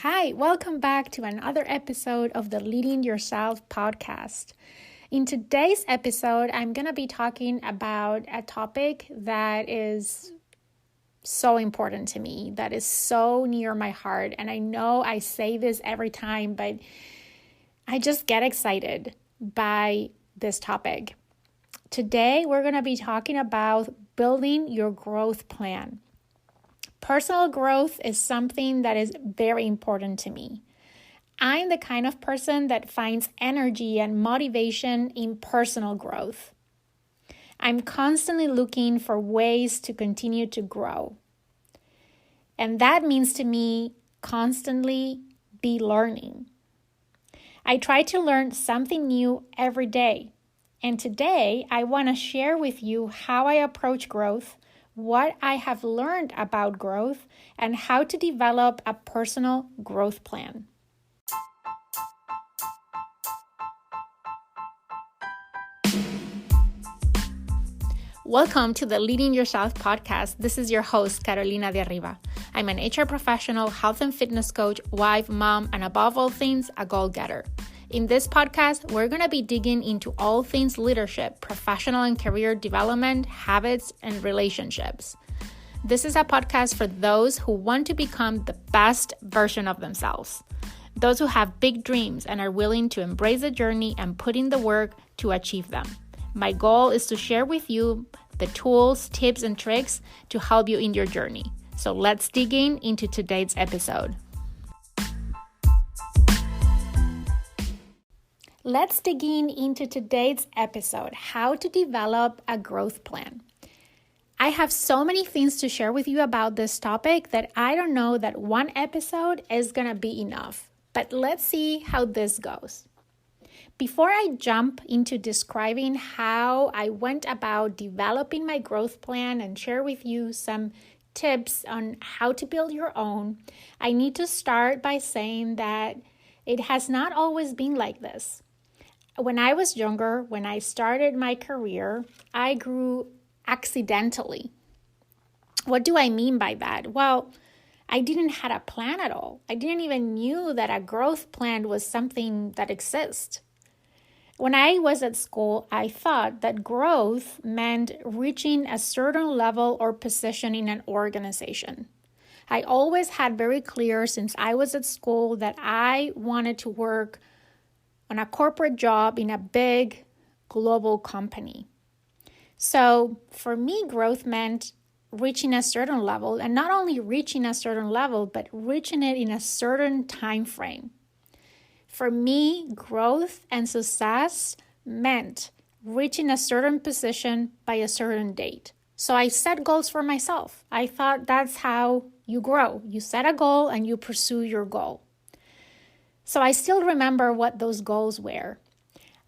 Hi, welcome back to another episode of the Leading Yourself podcast. In today's episode, I'm going to be talking about a topic that is so important to me, that is so near my heart. And I know I say this every time, but I just get excited by this topic. Today, we're going to be talking about building your growth plan. Personal growth is something that is very important to me. I'm the kind of person that finds energy and motivation in personal growth. I'm constantly looking for ways to continue to grow. And that means to me constantly be learning. I try to learn something new every day. And today I want to share with you how I approach growth, what I have learned about growth, and how to develop a personal growth plan. Welcome to the Leading Yourself podcast. This is your host, Carolina de Arriba. I'm an HR professional, health and fitness coach, wife, mom, and above all things, a goal-getter. In this podcast, we're going to be digging into all things leadership, professional and career development, habits, and relationships. This is a podcast for those who want to become the best version of themselves. Those who have big dreams and are willing to embrace the journey and put in the work to achieve them. My goal is to share with you the tools, tips, and tricks to help you in your journey. So let's dig into today's episode. Let's dig into today's episode, how to develop a growth plan. I have so many things to share with you about this topic that I don't know that one episode is going to be enough. But let's see how this goes. Before I jump into describing how I went about developing my growth plan and share with you some tips on how to build your own, I need to start by saying that it has not always been like this. When I was younger, when I started my career, I grew accidentally. What do I mean by that? Well, I didn't have a plan at all. I didn't even knew that a growth plan was something that exists. When I was at school, I thought that growth meant reaching a certain level or position in an organization. I always had very clear since I was at school that I wanted to work on a corporate job in a big global company. So for me, growth meant reaching a certain level, and not only reaching a certain level, but reaching it in a certain time frame. For me, growth and success meant reaching a certain position by a certain date. So I set goals for myself. I thought that's how you grow. You set a goal and you pursue your goal. So I still remember what those goals were.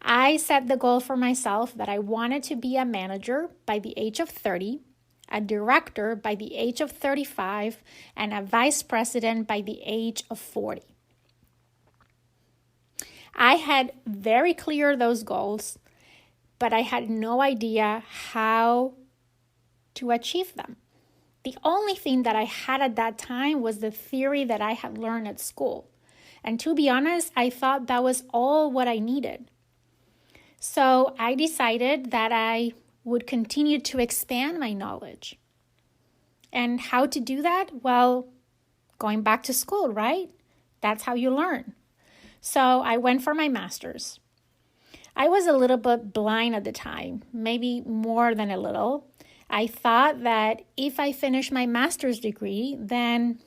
I set the goal for myself that I wanted to be a manager by the age of 30, a director by the age of 35, and a vice president by the age of 40. I had very clear those goals, but I had no idea how to achieve them. The only thing that I had at that time was the theory that I had learned at school. And to be honest, I thought that was all what I needed. So I decided that I would continue to expand my knowledge. And how to do that? Well, going back to school, right? That's how you learn. So I went for my master's. I was a little bit blind at the time, maybe more than a little. I thought that if I finished my master's degree, then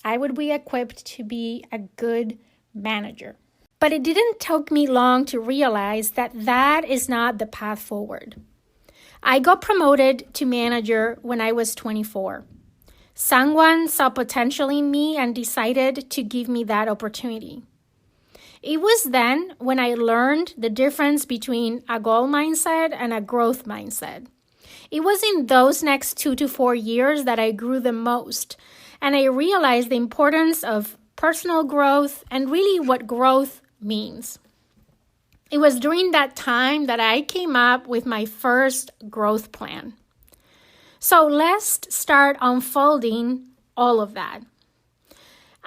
I would be equipped to be a good manager. But it didn't take me long to realize that that is not the path forward. I got promoted to manager when I was 24. Someone saw potential in me and decided to give me that opportunity. It was then when I learned the difference between a goal mindset and a growth mindset. It was in those next 2 to 4 years that I grew the most, and I realized the importance of personal growth and really what growth means. It was during that time that I came up with my first growth plan. So let's start unfolding all of that.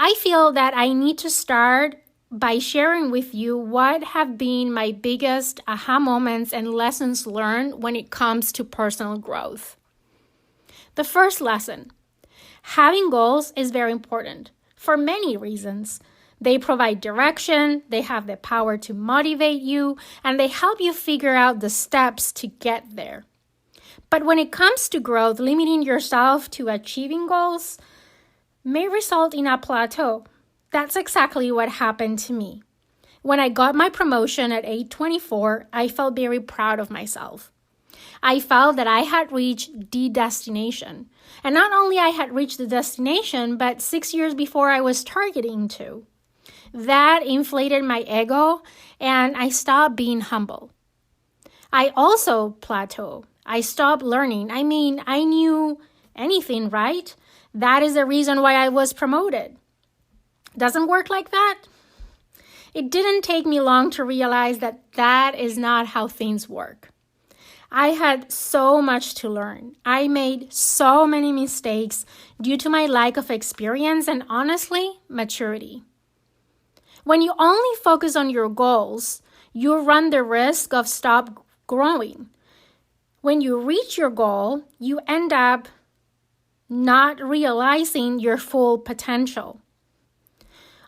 I feel that I need to start by sharing with you what have been my biggest aha moments and lessons learned when it comes to personal growth. The first lesson: having goals is very important for many reasons. They provide direction, they have the power to motivate you, and they help you figure out the steps to get there. But when it comes to growth, limiting yourself to achieving goals may result in a plateau. That's exactly what happened to me. When I got my promotion at age 24, I felt very proud of myself. I felt that I had reached the destination. And not only I had reached the destination, but 6 years before I was targeting to. That inflated my ego, and I stopped being humble. I also plateaued. I stopped learning. I knew anything, right? That is the reason why I was promoted. Doesn't work like that. It didn't take me long to realize that that is not how things work. I had so much to learn. I made so many mistakes due to my lack of experience and, honestly, maturity. When you only focus on your goals, you run the risk of stop growing. When you reach your goal, you end up not realizing your full potential.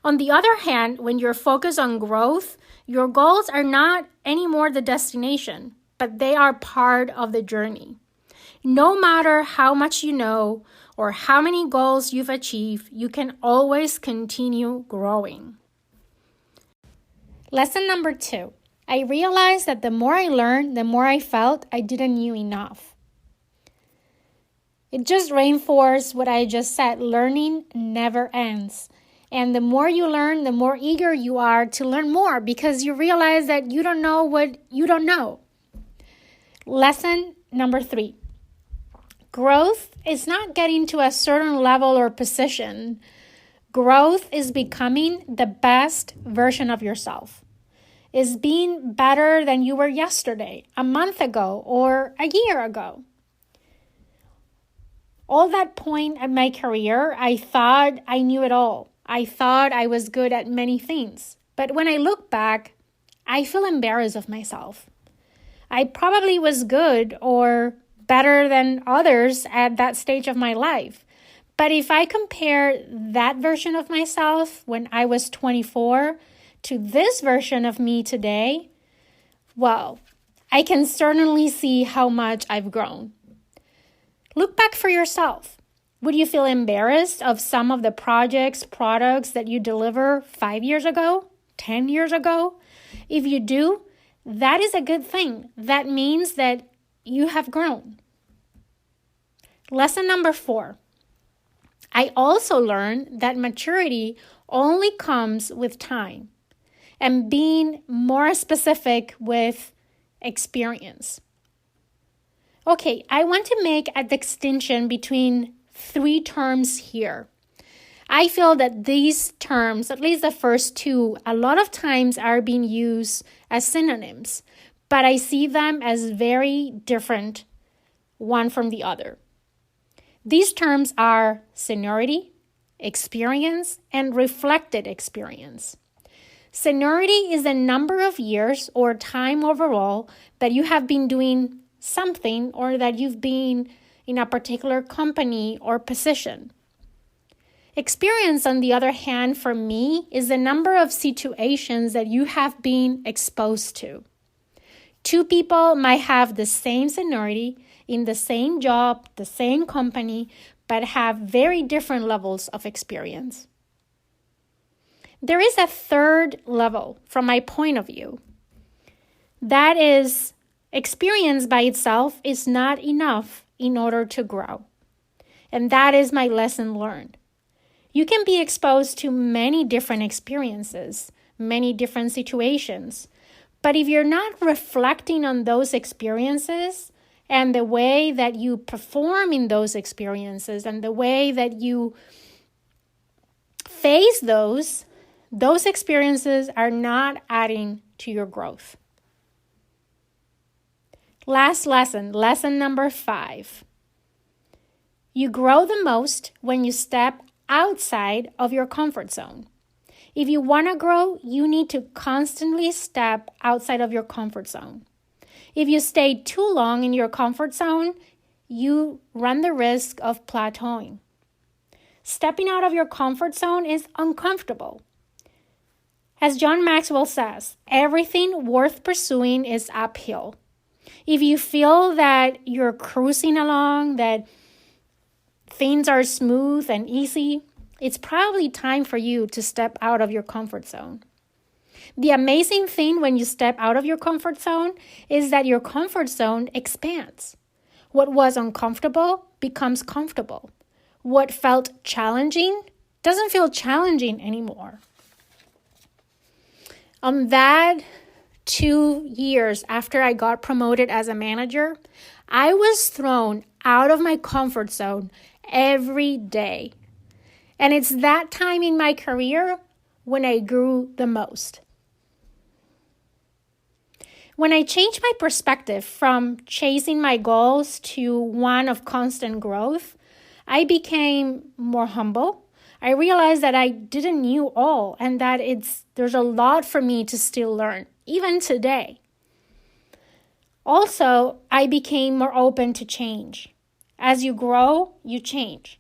On the other hand, when you're focused on growth, your goals are not anymore the destination, but they are part of the journey. No matter how much you know or how many goals you've achieved, you can always continue growing. Lesson number 2. I realized that the more I learned, the more I felt I didn't know enough. It just reinforced what I just said. Learning never ends. And the more you learn, the more eager you are to learn more because you realize that you don't know what you don't know. Lesson number 3. Growth is not getting to a certain level or position. Growth is becoming the best version of yourself. Is being better than you were yesterday, a month ago, or a year ago. All that point in my career, I thought I knew it all. I thought I was good at many things. But when I look back, I feel embarrassed of myself. I probably was good or better than others at that stage of my life. But if I compare that version of myself when I was 24 to this version of me today, well, I can certainly see how much I've grown. Look back for yourself. Would you feel embarrassed of some of the products that you deliver 5 years ago, 10 years ago? If you do, that is a good thing. That means that you have grown. Lesson number 4. I also learned that maturity only comes with time and being more specific with experience. Okay, I want to make a distinction between 3 terms here. I feel that these terms, at least the first 2, a lot of times are being used as synonyms, but I see them as very different one from the other. These terms are seniority, experience, and reflected experience. Seniority is the number of years or time overall that you have been doing something or that you've been in a particular company or position. Experience, on the other hand, for me, is the number of situations that you have been exposed to. 2 people might have the same seniority in the same job, the same company, but have very different levels of experience. There is a third level from my point of view. That is, experience by itself is not enough in order to grow. And that is my lesson learned. You can be exposed to many different experiences, many different situations. But if you're not reflecting on those experiences and the way that you perform in those experiences and the way that you face those experiences are not adding to your growth. Last lesson number 5. You grow the most when you step outside of your comfort zone. If you want to grow, you need to constantly step outside of your comfort zone. If you stay too long in your comfort zone, you run the risk of plateauing. Stepping out of your comfort zone is uncomfortable. As John Maxwell says, everything worth pursuing is uphill. If you feel that you're cruising along, that things are smooth and easy, it's probably time for you to step out of your comfort zone. The amazing thing when you step out of your comfort zone is that your comfort zone expands. What was uncomfortable becomes comfortable. What felt challenging doesn't feel challenging anymore. That 2 years after I got promoted as a manager, I was thrown out of my comfort zone every day. And it's that time in my career when I grew the most. When I changed my perspective from chasing my goals to one of constant growth, I became more humble. I realized that I didn't know all and that there's a lot for me to still learn, even today. Also, I became more open to change. As you grow, you change.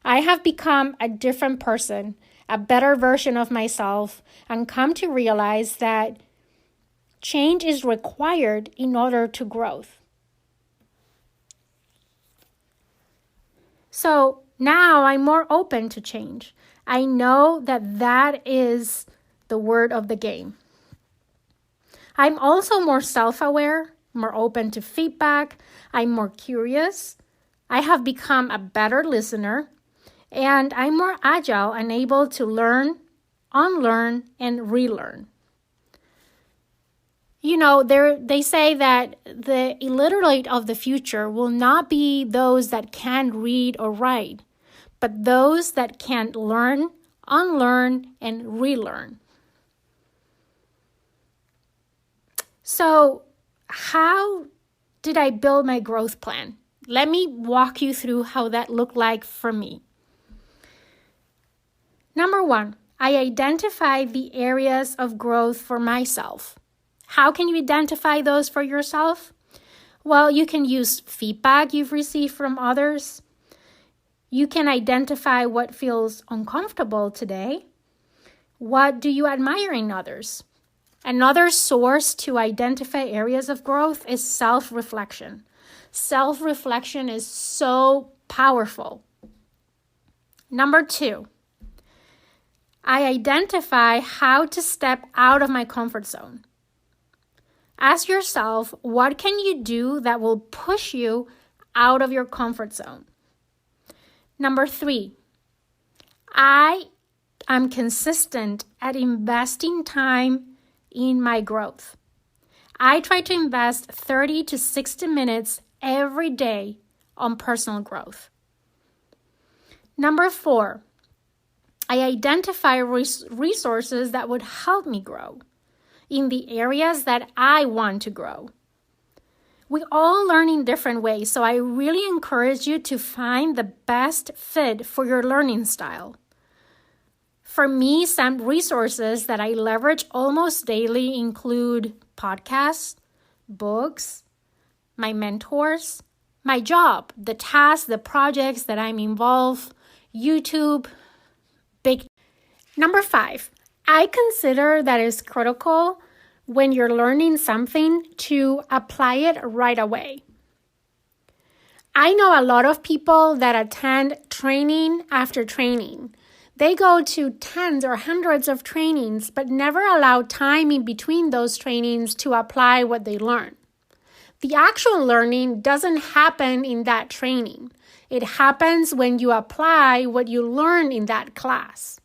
I have become a different person, a better version of myself, and come to realize that change is required in order to grow. So now I'm more open to change. I know that is the word of the game. I'm also more self-aware, more open to feedback. I'm more curious. I have become a better listener. And I'm more agile and able to learn, unlearn, and relearn. They say that the illiterate of the future will not be those that can't read or write, but those that can learn, unlearn, and relearn. So, how did I build my growth plan? Let me walk you through how that looked like for me. Number 1, I identified the areas of growth for myself. How can you identify those for yourself? Well, you can use feedback you've received from others. You can identify what feels uncomfortable today. What do you admire in others? Another source to identify areas of growth is self-reflection. Self-reflection is so powerful. Number 2, I identify how to step out of my comfort zone. Ask yourself, what can you do that will push you out of your comfort zone? Number 3, I am consistent at investing time in my growth. I try to invest 30 to 60 minutes every day on personal growth. Number 4, I identify resources that would help me grow in the areas that I want to grow. We all learn in different ways, so I really encourage you to find the best fit for your learning style. For me, some resources that I leverage almost daily include podcasts, books, my mentors, my job, the tasks, the projects that I'm involved, YouTube. Number 5, I consider that it's critical when you're learning something to apply it right away. I know a lot of people that attend training after training. They go to tens or hundreds of trainings, but never allow time in between those trainings to apply what they learn. The actual learning doesn't happen in that training. It happens when you apply what you learn in that class.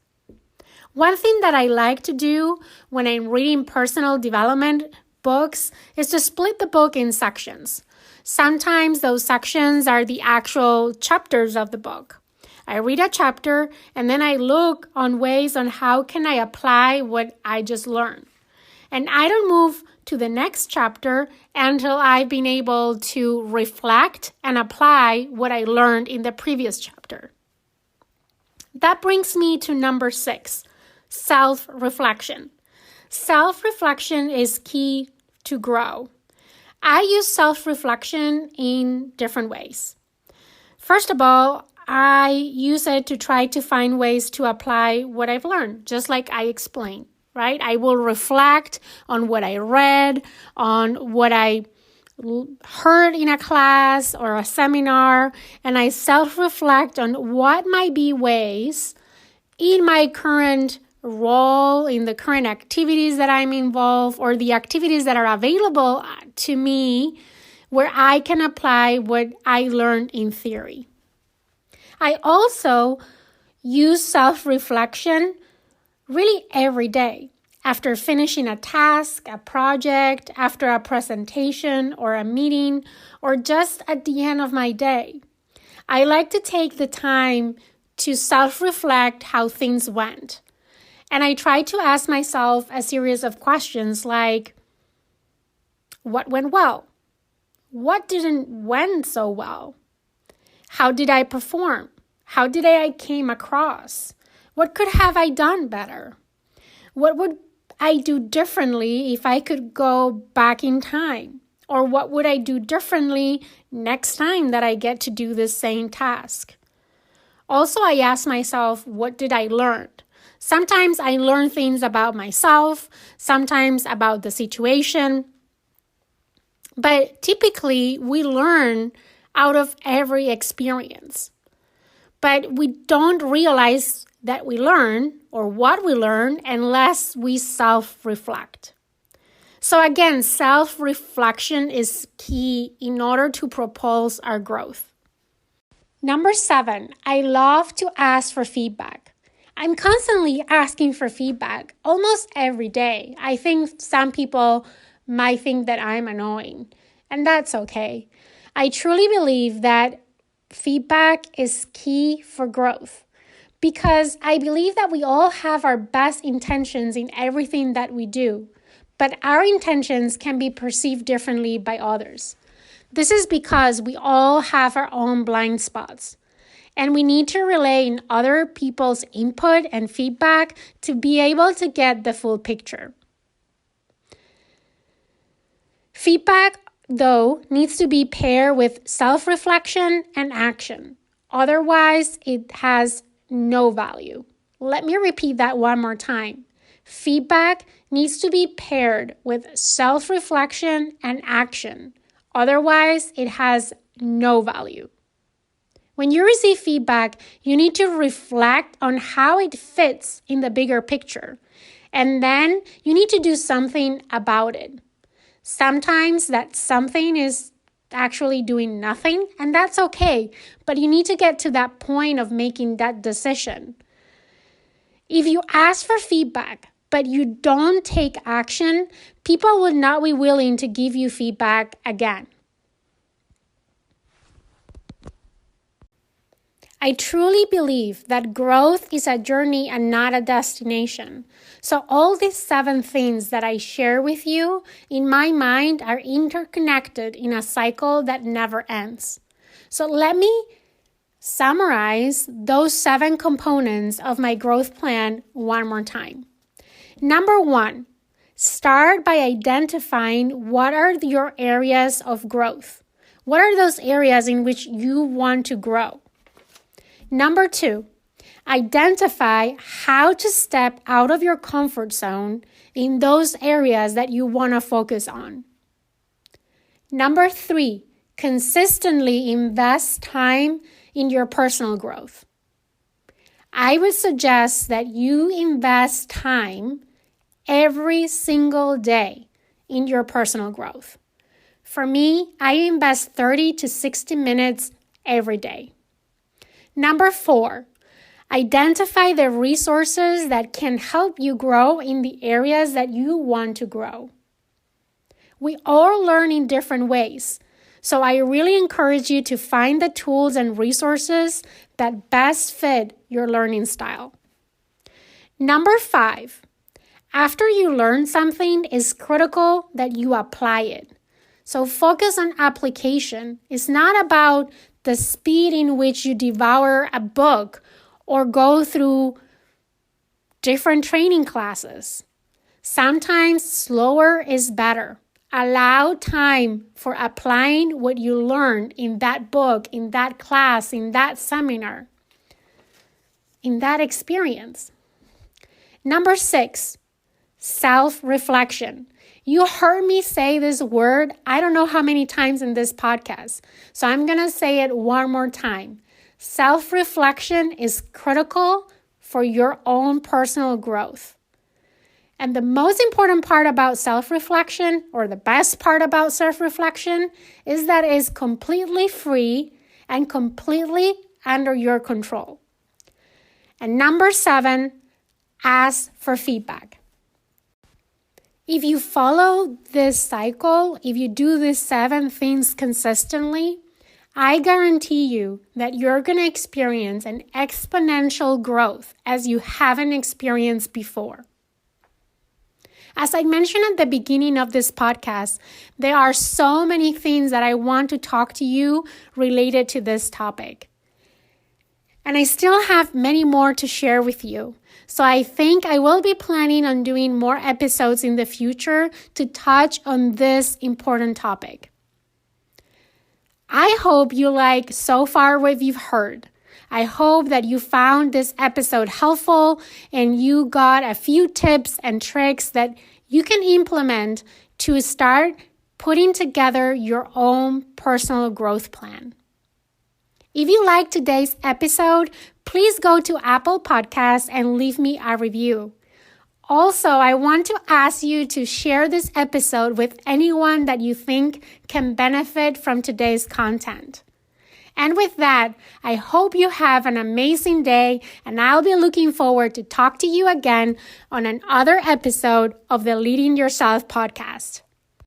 One thing that I like to do when I'm reading personal development books is to split the book in sections. Sometimes those sections are the actual chapters of the book. I read a chapter and then I look on ways on how can I apply what I just learned. And I don't move to the next chapter until I've been able to reflect and apply what I learned in the previous chapter. That brings me to number 6, self-reflection. Self-reflection is key to grow. I use self-reflection in different ways. First of all, I use it to try to find ways to apply what I've learned, just like I explained, right? I will reflect on what I read, on what I heard in a class or a seminar, and I self-reflect on what might be ways in my current role, in the current activities that I'm involved, or the activities that are available to me where I can apply what I learned in theory. I also use self-reflection really every day. After finishing a task, a project, after a presentation or a meeting, or just at the end of my day. I like to take the time to self-reflect how things went. And I try to ask myself a series of questions like, what went well? What didn't went so well? How did I perform? How did I came across? What could have I done better? What would I do differently if I could go back in time? Or what would I do differently next time that I get to do this same task? Also, I ask myself, what did I learn? Sometimes I learn things about myself, sometimes about the situation. But typically, we learn out of every experience. But we don't realize that we learn or what we learn unless we self-reflect. So again, self-reflection is key in order to propulse our growth. Number 7, I love to ask for feedback. I'm constantly asking for feedback almost every day. I think some people might think that I'm annoying, and that's okay. I truly believe that feedback is key for growth because I believe that we all have our best intentions in everything that we do, but our intentions can be perceived differently by others. This is because we all have our own blind spots, and we need to rely on other people's input and feedback to be able to get the full picture. Feedback, though, needs to be paired with self-reflection and action. Otherwise, it has no value. Let me repeat that one more time. Feedback needs to be paired with self-reflection and action. Otherwise, it has no value. When you receive feedback, you need to reflect on how it fits in the bigger picture. And then you need to do something about it. Sometimes that something is actually doing nothing, and that's okay. But you need to get to that point of making that decision. If you ask for feedback, but you don't take action, people will not be willing to give you feedback again. I truly believe that growth is a journey and not a destination. So all these 7 things that I share with you, in my mind, are interconnected in a cycle that never ends. So let me summarize those 7 components of my growth plan one more time. Number 1, start by identifying what are your areas of growth. What are those areas in which you want to grow? Number 2, identify how to step out of your comfort zone in those areas that you want to focus on. Number 3, consistently invest time in your personal growth. I would suggest that you invest time every single day in your personal growth. For me, I invest 30 to 60 minutes every day. Number 4, identify the resources that can help you grow in the areas that you want to grow. We all learn in different ways, so I really encourage you to find the tools and resources that best fit your learning style. Number 5, after you learn something, it's critical that you apply it. So focus on application. It's not about the speed in which you devour a book or go through different training classes. Sometimes slower is better. Allow time for applying what you learned in that book, in that class, in that seminar, in that experience. Number 6, self-reflection. You heard me say this word, I don't know how many times in this podcast, so I'm going to say it one more time. Self-reflection is critical for your own personal growth. And the most important part about self-reflection, or the best part about self-reflection, is that it is completely free and completely under your control. And number 7, ask for feedback. If you follow this cycle, if you do these 7 things consistently, I guarantee you that you're going to experience an exponential growth as you haven't experienced before. As I mentioned at the beginning of this podcast, there are so many things that I want to talk to you related to this topic. And I still have many more to share with you. So I think I will be planning on doing more episodes in the future to touch on this important topic. I hope you like so far what you've heard. I hope that you found this episode helpful and you got a few tips and tricks that you can implement to start putting together your own personal growth plan. If you like today's episode, please go to Apple Podcasts and leave me a review. Also, I want to ask you to share this episode with anyone that you think can benefit from today's content. And with that, I hope you have an amazing day, and I'll be looking forward to talk to you again on another episode of the Leading Yourself podcast.